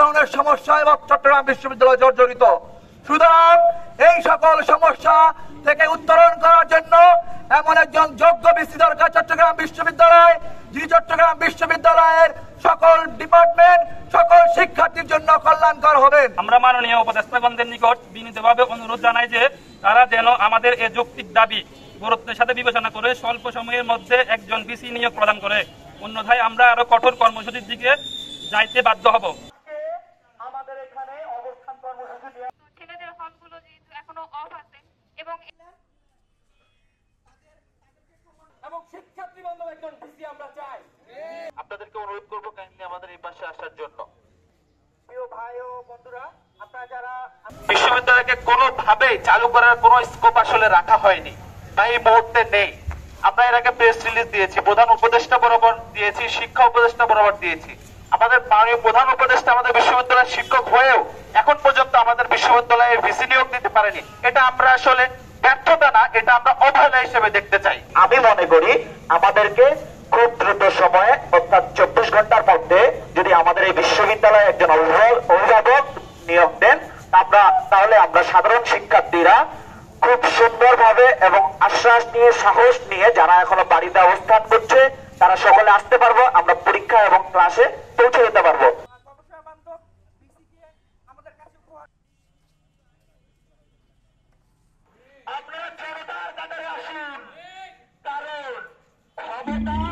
ধরনের সমস্যা এবং চট্টগ্রাম বিশ্ববিদ্যালয় জর্জরিত। সুতরাং এই সকল সমস্যা থেকে উত্তরণ করার জন্য এমন একজন যোগ্য ভিসি দরকার চট্টগ্রাম বিশ্ববিদ্যালয়, যিনি চট্টগ্রাম বিশ্ববিদ্যালয়ের সকল ডিপার্টমেন্ট, সকল শিক্ষার্থীর জন্য কল্যাণকর হবেন। আমরা মাননীয় উপদেষ্টাগণের নিকট বিনীতভাবে অনুরোধ জানাই যে তারা যেন আমাদের এই যৌক্তিক দাবি গুরুত্বের সাথে বিবেচনা করে স্বল্প সময়ের মধ্যে একজন ভিসি নিয়োগ প্রদান করে, অন্যথায় আমরা আরো কঠোর কর্মসূচির দিকে যাইতে বাধ্য হব। আমাদের এখানে অবস্থান কর্মসূচি ছেলেদের হলগুলো যেহেতু এখনো অফ আছে এবং শিক্ষার্থী বান্ধব একজন ভিসি আমরা চাই। আপনাদেরকে অনুরোধ করবো কাইন্ডলি আমাদের এই পাশে আসার জন্য। প্রিয় ভাই ও বন্ধুরা, আপনারা যারা বিশ্ববিদ্যালয়কে কোনোভাবেই চালু করার কোনো স্কোপ আসলে রাখা হয়নি বা এই মুহূর্তে নেই। আমরা এর আগে প্রেস রিলিজ দিয়েছি, প্রধান উপদেষ্টা বরাবর দিয়েছি, শিক্ষা উপদেষ্টা বরাবর দিয়েছি। আমাদের মাননীয় প্রধান উপদেষ্টা আমাদের বিশ্ববিদ্যালয়ের শিক্ষক হয়েও এখন পর্যন্ত আমাদের বিশ্ববিদ্যালয়ে ভিসি নিয়োগ দিতে পারেনি। এটা আমরা আসলে ব্যর্থতা না, এটা আমরা অবহেলা হিসেবে দেখতে চাই। আমি মনে করি আমাদেরকে খুব দ্রুত সময়ে অর্থাৎ 24 ঘন্টার মধ্যে যদি আমাদের এই বিশ্ববিদ্যালয়ে একজন অভিভাবক নিয়োগ দেন, তাহলে আমরা সাধারণ শিক্ষার্থীরা খুব সুন্দরভাবে এবং আশ্বাস নিয়ে, সাহস নিয়ে যারা এখনো বাড়িতে অবস্থান করছে তারা সকলে আসতে পারবো, আমরা পরীক্ষা এবং ক্লাসে পৌঁছে যেতে পারবো। আপনারা জনতার কাতারে আসুন, কারণ ক্ষমতা